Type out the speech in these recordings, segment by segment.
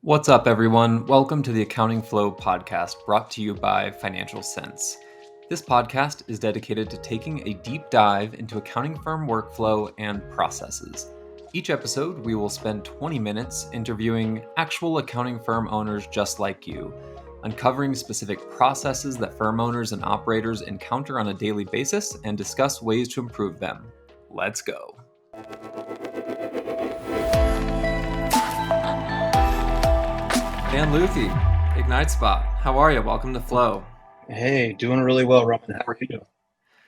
What's up, everyone? Welcome to the Accounting Flow podcast brought to you by Financial Sense. This podcast is dedicated to taking a deep dive into accounting firm workflow and processes. Each episode, we will spend 20 minutes interviewing actual accounting firm owners just like you, uncovering specific processes that firm owners and operators encounter on a daily basis and discuss ways to improve them. Let's go. Dan Luthi, Ignite Spot. How are you? Welcome to Flow. Hey, doing really well, Roman. How are you doing?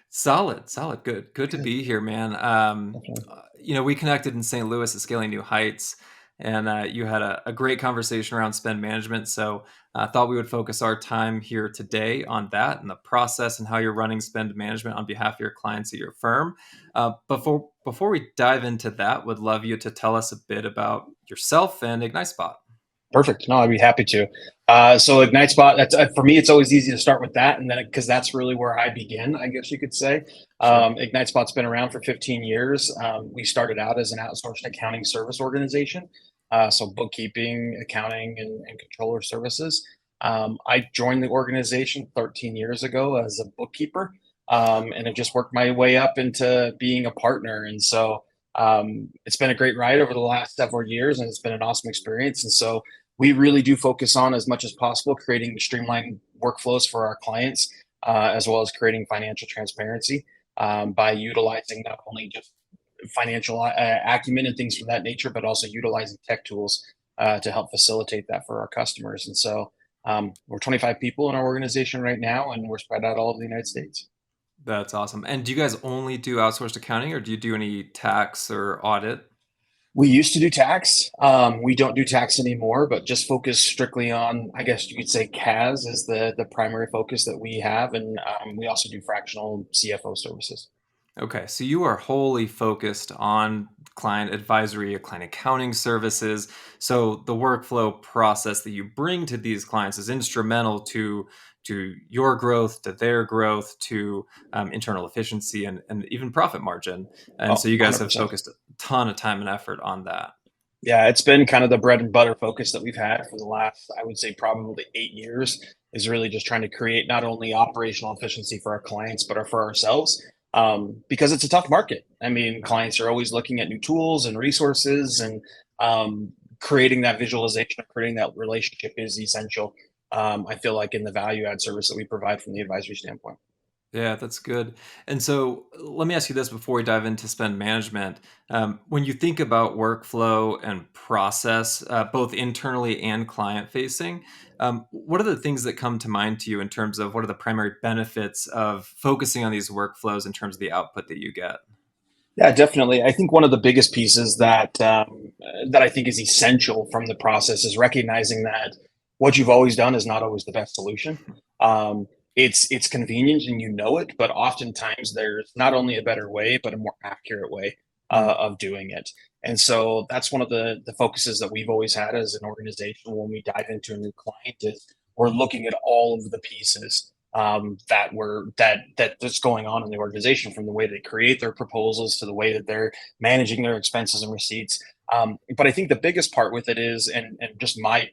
Solid. Good to be here, man. Definitely. We connected in St. Louis at Scaling New Heights, and you had a great conversation around spend management. So I thought we would focus our time here today on that and the process and how you're running spend management on behalf of your clients at your firm. Before we dive into that, would love you to tell us a bit about yourself and Ignite Spot. Perfect. No, I'd be happy to. So Ignite Spot, that's for me. It's always easy to start with that, and then because that's really where I begin, I guess you could say. Sure. Ignite Spot's been around for 15 years. We started out as an outsourced accounting service organization, so bookkeeping, accounting, and controller services. I joined the organization 13 years ago as a bookkeeper, and have just worked my way up into being a partner. And so it's been a great ride over the last several years, and it's been an awesome experience. And so we really do focus on, as much as possible, creating streamlined workflows for our clients, as well as creating financial transparency by utilizing not only just financial acumen and things from that nature, but also utilizing tech tools to help facilitate that for our customers. And so we're 25 people in our organization right now, and we're spread out all over the United States. That's awesome. And do you guys only do outsourced accounting, or do you do any tax or audit? We used to do tax. We don't do tax anymore, but just focus strictly on, I guess you could say, CAS is the primary focus that we have, and we also do fractional CFO services. Okay, so you are wholly focused on client advisory, client accounting services. So the workflow process that you bring to these clients is instrumental to your growth, to their growth, to internal efficiency, and even profit margin. And Oh, so you guys have 100%. focused a ton of time and effort on that. Yeah, it's been kind of the bread and butter focus that we've had for the last, I would say, probably 8 years, is really just trying to create not only operational efficiency for our clients, but for ourselves, because it's a tough market. I mean, clients are always looking at new tools and resources, and creating that visualization, creating that relationship is essential. I feel like in the value add service that we provide from the advisory standpoint. Yeah, that's good. And so let me ask you this before we dive into spend management. When you think about workflow and process, both internally and client facing, what are the things that come to mind to you in terms of what are the primary benefits of focusing on these workflows in terms of the output that you get? Yeah, definitely. I think one of the biggest pieces that I think is essential from the process is recognizing that what you've always done is not always the best solution. It's convenient and you know it, but oftentimes there's not only a better way, but a more accurate way Hmm. of doing it. And so that's one of the focuses that we've always had as an organization when we dive into a new client is we're looking at all of the pieces that's going on in the organization, from the way they create their proposals to the way that they're managing their expenses and receipts. But I think the biggest part with it is, and just my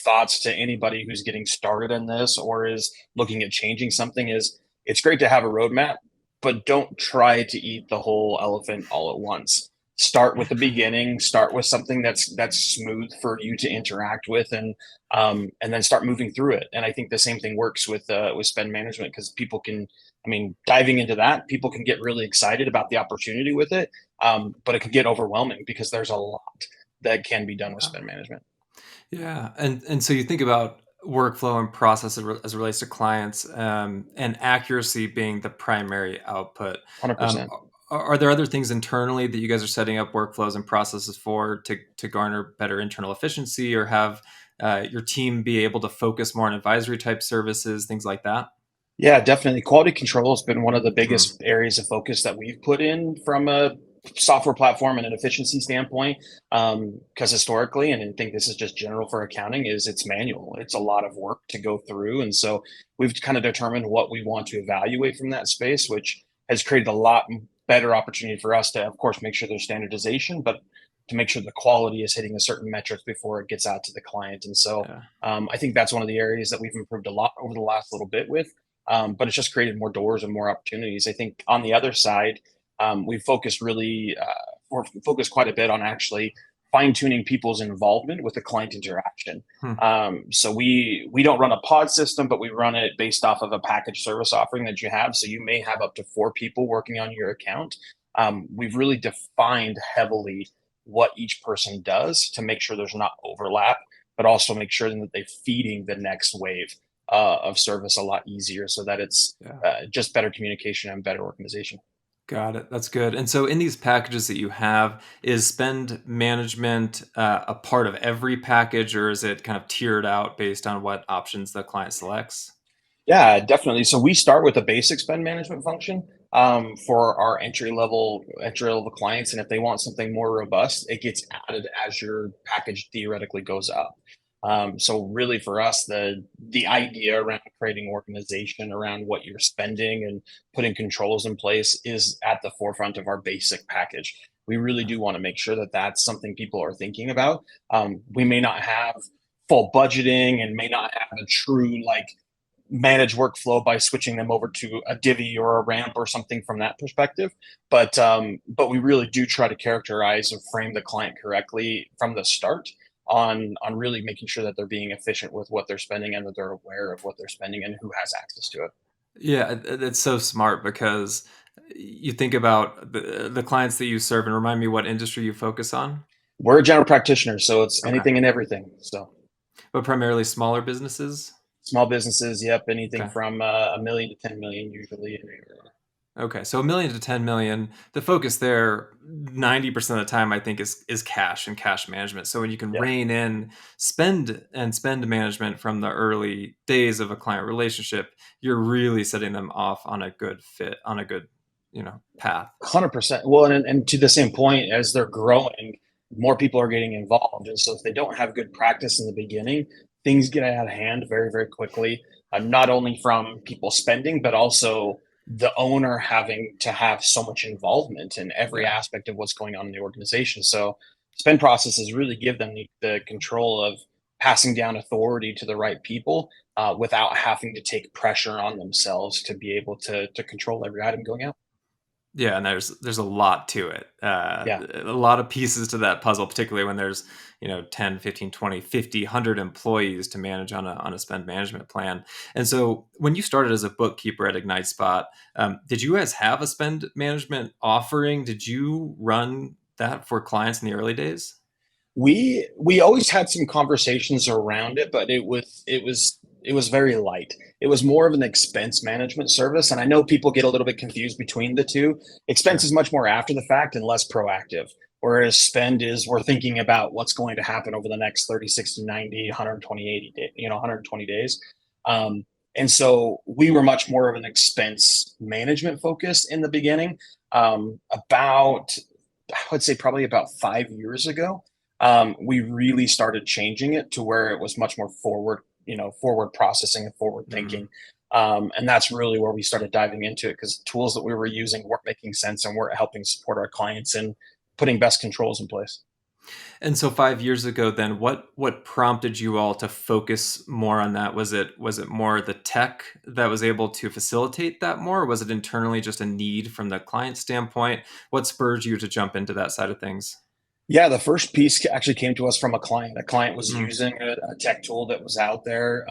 thoughts to anybody who's getting started in this or is looking at changing something, is it's great to have a roadmap, but don't try to eat the whole elephant all at once. Start with the beginning, start with something that's smooth for you to interact with, and then start moving through it. And I think the same thing works with spend management, because people can, I mean, diving into that, people can get really excited about the opportunity with it, but it can get overwhelming because there's a lot that can be done with spend management. Yeah, and so you think about workflow and process as it relates to clients, and accuracy being the primary output. Um, 100%. are there other things internally that you guys are setting up workflows and processes for to garner better internal efficiency, or have your team be able to focus more on advisory type services, things like that? Yeah, definitely. Quality control has been one of the Mm, biggest areas of focus that we've put in from a software platform and an efficiency standpoint. Because historically, and I think this is just general for accounting, is it's manual. It's a lot of work to go through, and so we've kind of determined what we want to evaluate from that space, which has created a lot better opportunity for us to, of course, make sure there's standardization, but to make sure the quality is hitting a certain metric before it gets out to the client. And so Yeah. I think that's one of the areas that we've improved a lot over the last little bit with. But it's just created more doors and more opportunities. I think on the other side, we've focused really, or focused quite a bit on actually fine tuning people's involvement with the client interaction. Hmm. So we don't run a pod system, but we run it based off of a package service offering that you have. So you may have up to 4 people working on your account. We've really defined heavily what each person does to make sure there's not overlap, but also make sure that they're feeding the next wave of service a lot easier, so that it's Yeah. just better communication and better organization. Got it. That's good. And so in these packages that you have, is spend management a part of every package, or is it kind of tiered out based on what options the client selects? Yeah, definitely. So we start with a basic spend management function for our entry level clients, and if they want something more robust, it gets added as your package theoretically goes up. So really, for us, the idea around creating organization around what you're spending and putting controls in place is at the forefront of our basic package. We really Yeah. do want to make sure that that's something people are thinking about. We may not have full budgeting and may not have a true like manage workflow by switching them over to a divvy or a ramp or something from that perspective. But we really do try to characterize and frame the client correctly from the start on really making sure that they're being efficient with what they're spending and that they're aware of what they're spending and who has access to it. Yeah, it's so smart because you think about the clients that you serve, and remind me what industry you focus on. We're a general practitioner, so it's Okay. anything and everything. So But primarily smaller businesses. small businesses, yep, anything Okay. from a million to 10 million usually. Okay, so 1 million to 10 million, the focus there 90% of the time I think is cash and cash management. So when you can Yeah. rein in spend management from the early days of a client relationship, you're really setting them off on a good fit, on a good, path. 100%. Well, and to the same point, as they're growing, more people are getting involved. And so if they don't have good practice in the beginning, things get out of hand very, very quickly, not only from people spending, but also the owner having to have so much involvement in every Yeah. aspect of what's going on in the organization. So spend processes really give them the control of passing down authority to the right people without having to take pressure on themselves to be able to control every item going out. Yeah, and there's a lot to it. Yeah. A lot of pieces to that puzzle, particularly when there's, 10, 15, 20, 50, 100 employees to manage on a spend management plan. And so when you started as a bookkeeper at Ignite Spot, did you guys have a spend management offering? Did you run that for clients in the early days? We always had some conversations around it, but it was very light. It was more of an expense management service, and I know people get a little bit confused between the two. Expense Sure. is much more after the fact and less proactive, whereas spend is we're thinking about what's going to happen over the next 30, 60, 90, 120, 80 days, 120 days. And so we were much more of an expense management focus in the beginning. About I would say probably about 5 years ago, we really started changing it to where it was much more forward, forward processing and forward Mhm. thinking. And that's really where we started diving into it because tools that we were using weren't making sense and weren't helping support our clients and putting best controls in place. And so 5 years ago, then what prompted you all to focus more on that? Was it more the tech that was able to facilitate that more? Or was it internally just a need from the client standpoint? What spurred you to jump into that side of things? Yeah, the first piece actually came to us from a client. A client was Mm, using a tech tool that was out there,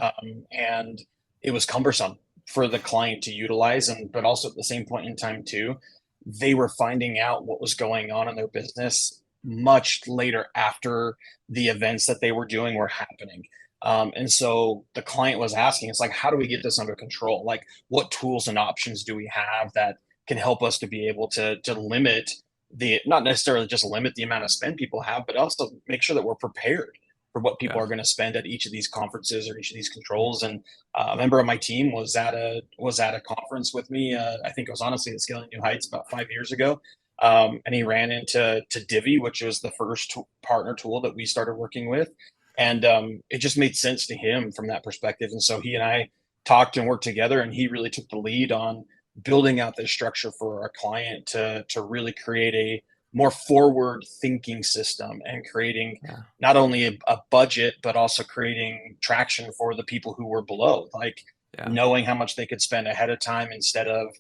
and it was cumbersome for the client to utilize. And but also at the same point in time too, they were finding out what was going on in their business much later after the events that they were doing were happening. And so the client was asking, it's like, how do we get this under control? Like, what tools and options do we have that can help us to be able to limit the not necessarily just limit the amount of spend people have, but also make sure that we're prepared for what people yeah. are going to spend at each of these conferences or each of these controls. And a member of my team was at a conference with me. I think it was honestly at Scaling New Heights about 5 years ago. And he ran into Divi, which was the first partner tool that we started working with, and it just made sense to him from that perspective. And so he and I talked and worked together, and he really took the lead on building out this structure for our client to really create a more forward thinking system and creating Yeah. not only a budget, but also creating traction for the people who were below, like Yeah. knowing how much they could spend ahead of time instead of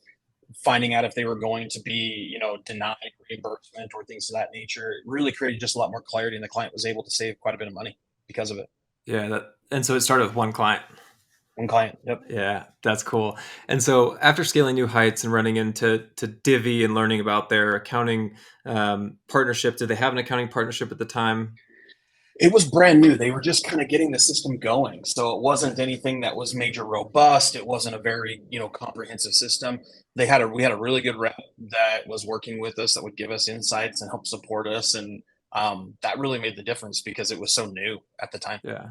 finding out if they were going to be, denied reimbursement or things of that nature. It really created just a lot more clarity, and the client was able to save quite a bit of money because of it. Yeah. And so it started with one client. One client, yep. Yeah, that's cool. And so after scaling new heights and running into Divvy and learning about their accounting partnership, did they have an accounting partnership at the time? It was brand new. They were just kind of getting the system going. So it wasn't anything that was major robust. It wasn't a very, comprehensive system. We had a really good rep that was working with us that would give us insights and help support us. And that really made the difference because it was so new at the time. Yeah.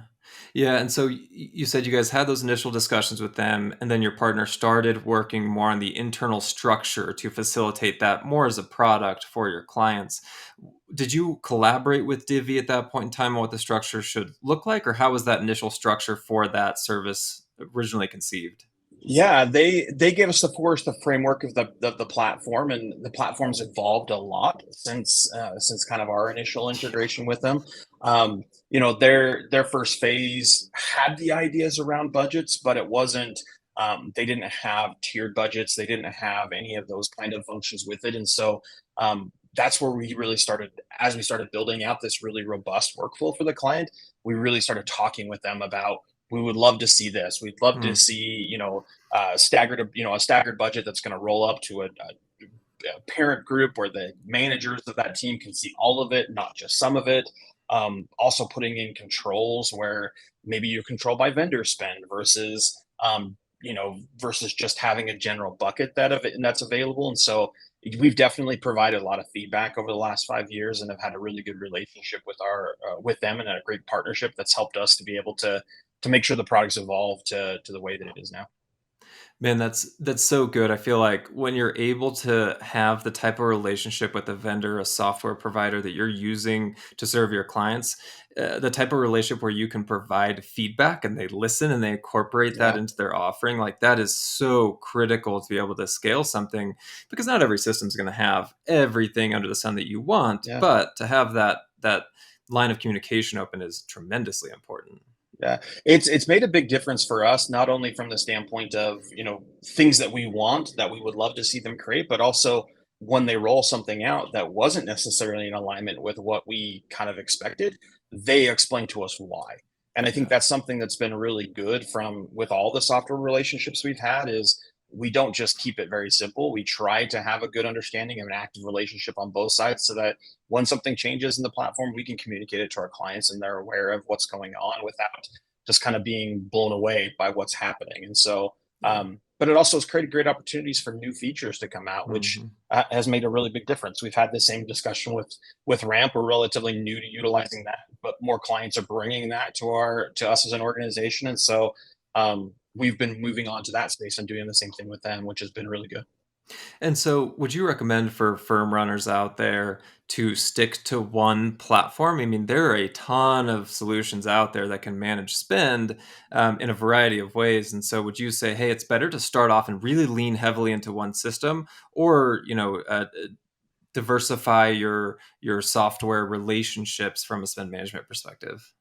Yeah. And so you said you guys had those initial discussions with them, and then your partner started working more on the internal structure to facilitate that more as a product for your clients. Did you collaborate with Divvy at that point in time on what the structure should look like, or how was that initial structure for that service originally conceived? Yeah, they gave us the framework of the platform, and the platform's evolved a lot since kind of our initial integration with them. Their first phase had the ideas around budgets, but it wasn't. They didn't have tiered budgets. They didn't have any of those kind of functions with it, and so that's where we really started. As we started building out this really robust workflow for the client, we really started talking with them about, we would love to see this. We'd love to Hmm. see, a staggered budget that's going to roll up to a parent group where the managers of that team can see all of it, not just some of it. Also putting in controls where maybe you control by vendor spend versus just having a general bucket that's available. And so we've definitely provided a lot of feedback over the last 5 years and have had a really good relationship with them, and a great partnership that's helped us to be able to make sure the products evolve to the way that it is now. Man, that's so good. I feel like when you're able to have the type of relationship with a vendor, a software provider that you're using to serve your clients, the type of relationship where you can provide feedback and they listen and they incorporate that Yeah, into their offering, like that is so critical to be able to scale something, because not every system is going to have everything under the sun that you want, yeah. but to have that line of communication open is tremendously important. Yeah, it's made a big difference for us, not only from the standpoint of, things that we want that we would love to see them create, but also when they roll something out that wasn't necessarily in alignment with what we kind of expected, they explain to us why. And I think Yeah. that's something that's been really good from with all the software relationships we've had, is we don't just keep it very simple. We try to have a good understanding of an active relationship on both sides, so that when something changes in the platform, we can communicate it to our clients and they're aware of what's going on without just kind of being blown away by what's happening. And so, Yeah. but it also has created great opportunities for new features to come out, which Mhm. has made a really big difference. We've had the same discussion with Ramp. We're relatively new to utilizing that, but more clients are bringing that to us as an organization, and so we've been moving on to that space and doing the same thing with them, which has been really good. And so, would you recommend for firm runners out there to stick to one platform? I mean, there are a ton of solutions out there that can manage spend in a variety of ways. And so, would you say, hey, it's better to start off and really lean heavily into one system, or diversify your software relationships from a spend management perspective?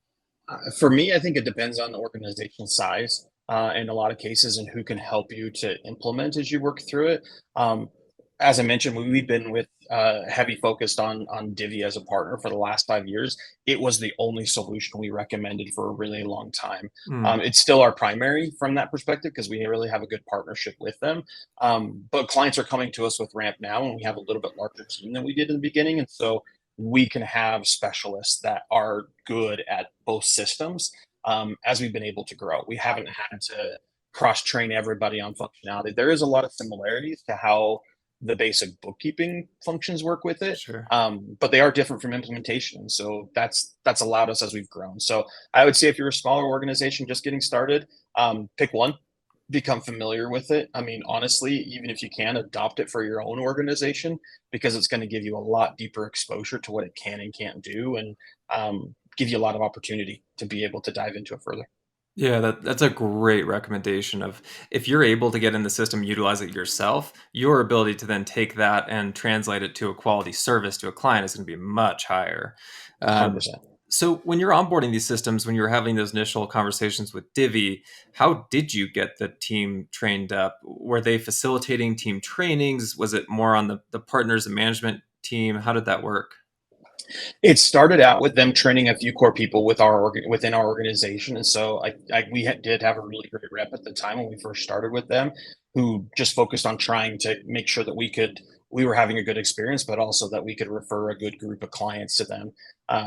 For me, I think it depends on the organization size, in a lot of cases, and who can help you to implement as you work through it. As I mentioned, we've been with heavy focused on Divvy as a partner for the last 5 years. It was the only solution we recommended for a really long time. Mm, It's still our primary from that perspective because we really have a good partnership with them. But clients are coming to us with Ramp now, and we have a little bit larger team than we did in the beginning, and so we can have specialists that are good at both systems. As we've been able to grow, we haven't had to cross train everybody on functionality. There is a lot of similarities to how the basic bookkeeping functions work with it, sure. but they are different from implementation. So that's allowed us as we've grown. So I would say if you're a smaller organization just getting started, pick one, become familiar with it. I mean, honestly, even if you can, adopt it for your own organization, because it's going to give you a lot deeper exposure to what it can and can't do, and give you a lot of opportunity to be able to dive into it further. Yeah, that's a great recommendation of if you're able to get in the system, utilize it yourself, your ability to then take that and translate it to a quality service to a client is going to be much higher. Um, 100%. so when you're onboarding these systems, when you're having those initial conversations with Divvy, how did you get the team trained up? Were they facilitating team trainings? Was it more on the partners and management team? How did that work? It started out with them training a few core people within our organization, and so did have a really great rep at the time when we first started with them, who just focused on trying to make sure that we were having a good experience, but also that we could refer a good group of clients to them.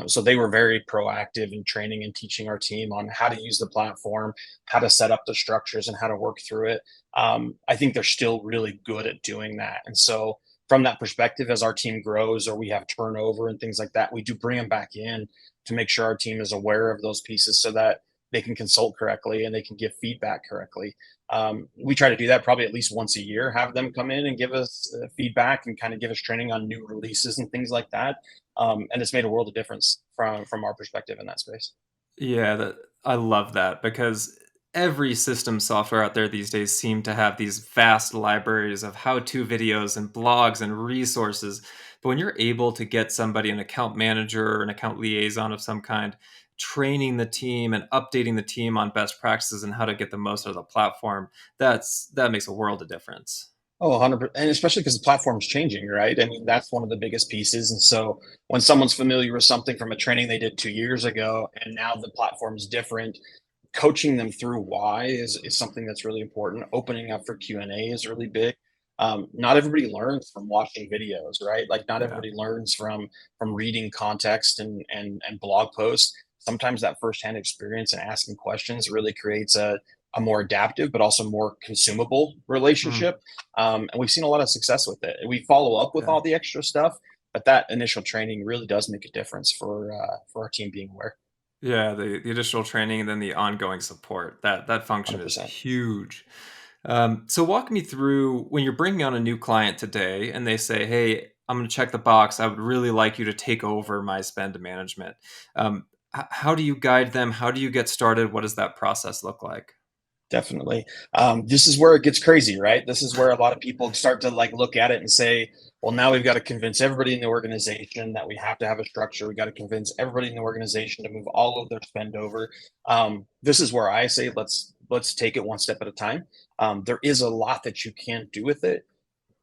So they were very proactive in training and teaching our team on how to use the platform, how to set up the structures, and how to work through it. I think they're still really good at doing that, and so from that perspective, as our team grows or we have turnover and things like that, we do bring them back in to make sure our team is aware of those pieces so that they can consult correctly and they can give feedback correctly. We try to do that probably at least once a year, have them come in and give us feedback and kind of give us training on new releases and things like that. And it's made a world of difference from our perspective in that space. Yeah, I love that because every system software out there these days seem to have these vast libraries of how-to videos and blogs and resources. But when you're able to get somebody, an account manager or an account liaison of some kind, training the team and updating the team on best practices and how to get the most out of the platform, that makes a world of difference. Oh, 100%. And especially because the platform's changing, right? I mean, that's one of the biggest pieces. And so when someone's familiar with something from a training they did 2 years ago, and now the platform's different, coaching them through why is something that's really important. Opening up for Q&A is really big. Not everybody learns from watching videos, right? Like not Yeah. everybody learns from reading context and blog posts. Sometimes that firsthand experience and asking questions really creates a more adaptive but also more consumable Mm, relationship. And we've seen a lot of success with it. We follow up with yeah. all the extra stuff, but that initial training really does make a difference for our team being aware. Yeah, the additional training and then the ongoing support. That function is 100%. huge. So walk me through when you're bringing on a new client today and they say, "Hey, I'm going to check the box. I would really like you to take over my spend management." How do you guide them? How do you get started? What does that process look like? Definitely. This is where it gets crazy, right? This is where a lot of people start to like look at it and say, well, now we've got to convince everybody in the organization that we have to have a structure. We got to convince everybody in the organization to move all of their spend over. This is where I say let's take it one step at a time. There is a lot that you can do with it,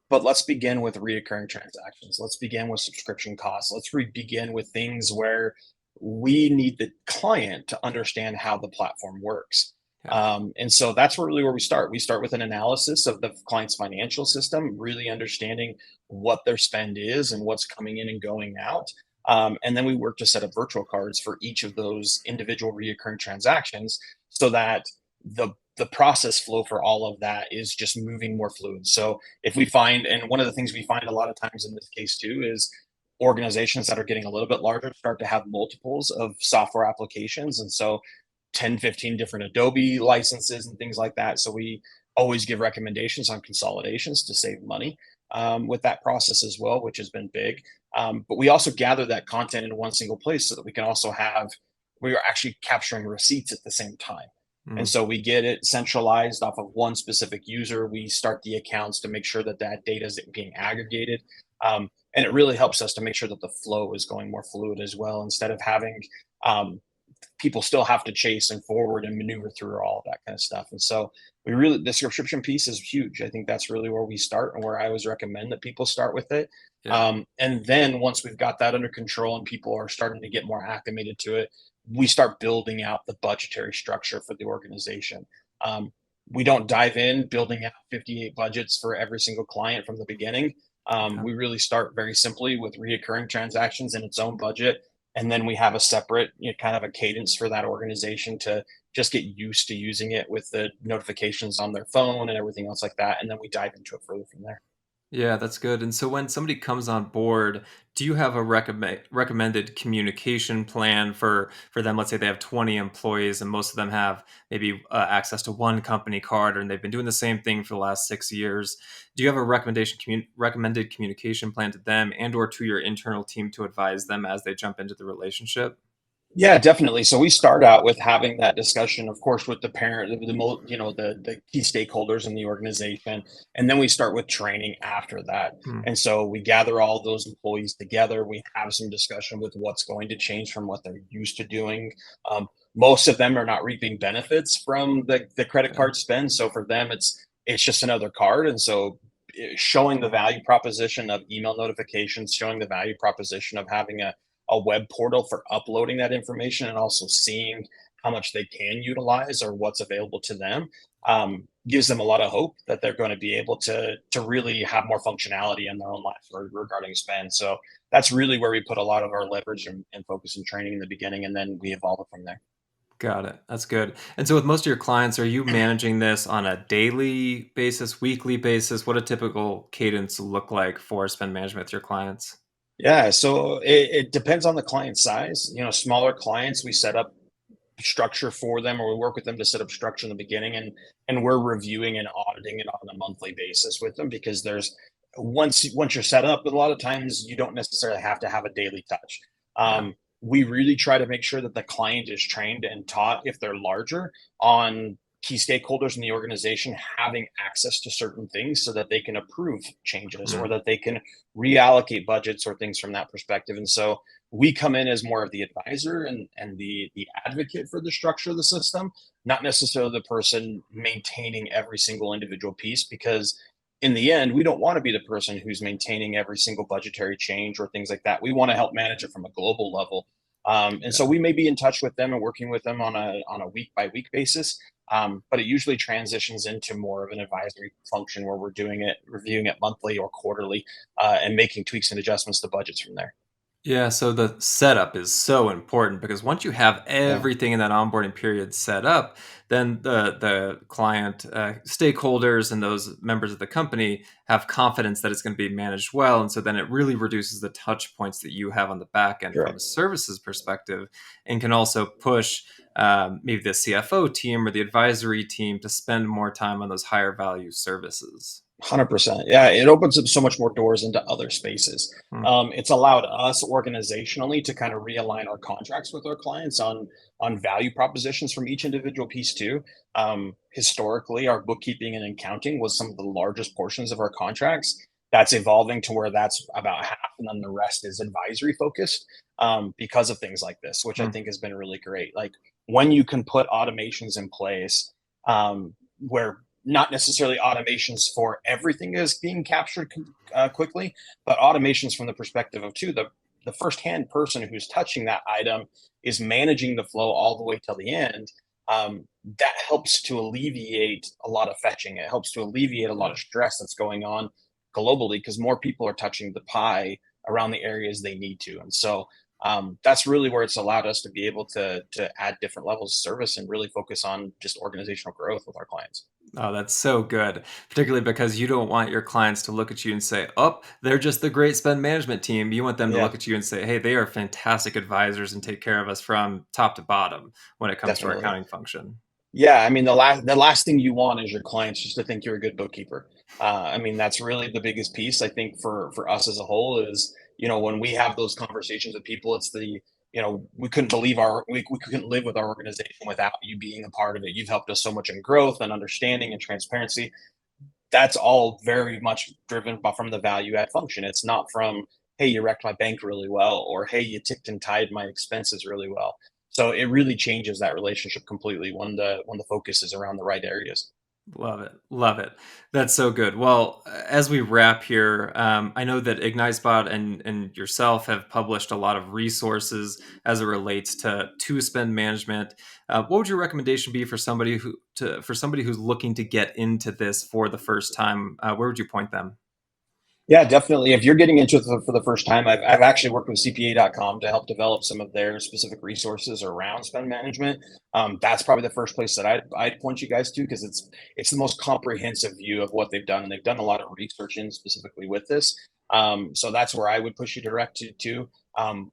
but let's begin with reoccurring transactions. Let's begin with subscription costs. Begin with things where we need the client to understand how the platform works. Yeah. And so that's really where we start. We start with an analysis of the client's financial system, really understanding what their spend is and what's coming in and going out. And then we work to set up virtual cards for each of those individual reoccurring transactions so that the process flow for all of that is just moving more fluid. So if we find, and one of the things we find a lot of times in this case too is organizations that are getting a little bit larger start to have multiples of software applications. And so 10, 15 different Adobe licenses and things like that. So we always give recommendations on consolidations to save money with that process as well, which has been big. But we also gather that content in one single place so that we are actually capturing receipts at the same time. And Mm. so we get it centralized off of one specific user. We start the accounts to make sure that that data is being aggregated. And it really helps us to make sure that the flow is going more fluid as well, instead of having um, people still have to chase and forward and maneuver through all of that kind of stuff. And so the subscription piece is huge. I think that's really where we start and where I always recommend that people start with it. Yeah. And then once we've got that under control and people are starting to get more acclimated to it, we start building out the budgetary structure for the organization. Um, we don't dive in building out 58 budgets for every single client from the beginning. Yeah. We really start very simply with reoccurring transactions in its own budget, and then we have a separate, kind of a cadence for that organization to just get used to using it with the notifications on their phone and everything else like that, and then we dive into it further from there. Yeah, that's good. And so when somebody comes on board, do you have a recommended communication plan for them? Let's say they have 20 employees and most of them have maybe access to one company card and they've been doing the same thing for the last 6 years. Do you have a recommended communication plan to them and or to your internal team to advise them as they jump into the relationship? Yeah, definitely. So we start out with having that discussion, of course, with the parent, the key stakeholders in the organization, and then we start with training after that. Hmm. And so we gather all those employees together. We have some discussion with what's going to change from what they're used to doing. Most of them are not reaping benefits from the credit Yeah. card spend, so for them, it's just another card. And so showing the value proposition of email notifications, showing the value proposition of having a web portal for uploading that information and also seeing how much they can utilize or what's available to them, gives them a lot of hope that they're going to be able to really have more functionality in their own life regarding spend. So that's really where we put a lot of our leverage and focus and training in the beginning, and then we evolve it from there. Got it. That's good. And so with most of your clients, are you managing this on a daily basis, weekly basis? What a typical cadence look like for spend management with your clients? Yeah, so it depends on the client size. Smaller clients, we set up structure for them, or we work with them to set up structure in the beginning, and we're reviewing and auditing it on a monthly basis with them, because there's once you're set up, a lot of times you don't necessarily have to have a daily touch. Yeah. We really try to make sure that the client is trained and taught, if they're larger, on key stakeholders in the organization having access to certain things so that they can approve changes or Mm. that they can reallocate budgets or things from that perspective. And so we come in as more of the advisor and the advocate for the structure of the system, not necessarily the person maintaining every single individual piece, because in the end, we don't want to be the person who's maintaining every single budgetary change or things like that. We want to help manage it from a global level. And so we may be in touch with them and working with them on a week by week basis. But it usually transitions into more of an advisory function where we're doing it, reviewing it monthly or quarterly, and making tweaks and adjustments to budgets from there. Yeah, so the setup is so important because once you have Yeah. everything in that onboarding period set up, then the client stakeholders and those members of the company have confidence that it's going to be managed well, and so then it really reduces the touch points that you have on the back end from a Correct. services perspective, and can also push maybe the CFO team or the advisory team to spend more time on those higher value services. 100%. Yeah, it opens up so much more doors into other spaces. Hmm. It's allowed us organizationally to kind of realign our contracts with our clients on value propositions from each individual piece too. Historically, our bookkeeping and accounting was some of the largest portions of our contracts. That's evolving to where that's about half, and then the rest is advisory focused, because of things like this, which I Hmm. think has been really great. Like when you can put automations in place, where not necessarily automations for everything is being captured quickly, but automations from the perspective of too the first hand person who's touching that item is managing the flow all the way till the end. That helps to alleviate a lot of fetching. It helps to alleviate a lot Yeah. of stress that's going on globally, because more people are touching the pie around the areas they need to. And so that's really where it's allowed us to be able to add different levels of service and really focus on just organizational growth with our clients. Oh, that's so good. Particularly because you don't want your clients to look at you and say, "Oh, they're just the great spend management team." You want them to Yeah, look at you and say, "Hey, they are fantastic advisors and take care of us from top to bottom when it comes to our definitely. accounting function." Yeah, I mean, the last thing you want is your clients just to think you're a good bookkeeper. I mean, that's really the biggest piece, I think, for us as a whole is, when we have those conversations with people, it's we couldn't believe we couldn't live with our organization without you being a part of it. You've helped us so much in growth and understanding and transparency. That's all very much driven from the value add function. It's not from, hey, you wrecked my bank really well, or hey, you ticked and tied my expenses really well. So it really changes that relationship completely when the focus is around the right areas. Love it. Love it. That's so good. Well, as we wrap here, I know that IgniteSpot and yourself have published a lot of resources as it relates to spend management. What would your recommendation be for somebody who's looking to get into this for the first time? Where would you point them? Yeah, definitely. If you're getting into it for the first time, I've actually worked with CPA.com to help develop some of their specific resources around spend management. That's probably the first place that I'd point you guys to, because it's the most comprehensive view of what they've done, and they've done a lot of research in specifically with this. So that's where I would push you direct to.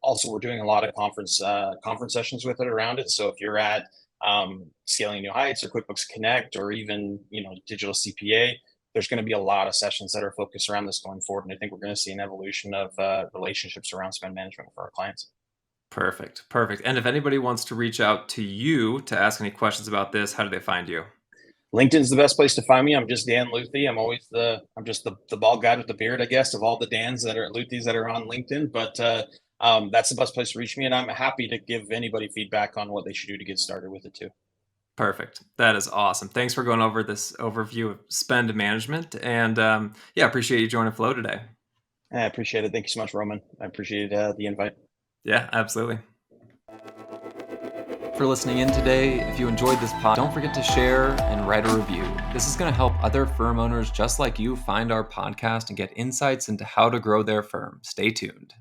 Also, we're doing a lot of conference sessions with it around it. So if you're at Scaling New Heights or QuickBooks Connect, or even Digital CPA, there's going to be a lot of sessions that are focused around this going forward. And I think we're going to see an evolution of relationships around spend management for our clients. Perfect. And if anybody wants to reach out to you to ask any questions about this, how do they find you? LinkedIn's the best place to find me. I'm just Dan Luthi. I'm just the bald guy with the beard, I guess, of all the Dans that are Luthis that are on LinkedIn. But that's the best place to reach me, and I'm happy to give anybody feedback on what they should do to get started with it too. Perfect. That is awesome. Thanks for going over this overview of spend management, and appreciate you joining Flow today. I appreciate it. Thank you so much, Roman. I appreciate the invite. Yeah, absolutely. For listening in today. If you enjoyed this pod, don't forget to share and write a review. This is going to help other firm owners just like you find our podcast and get insights into how to grow their firm. Stay tuned.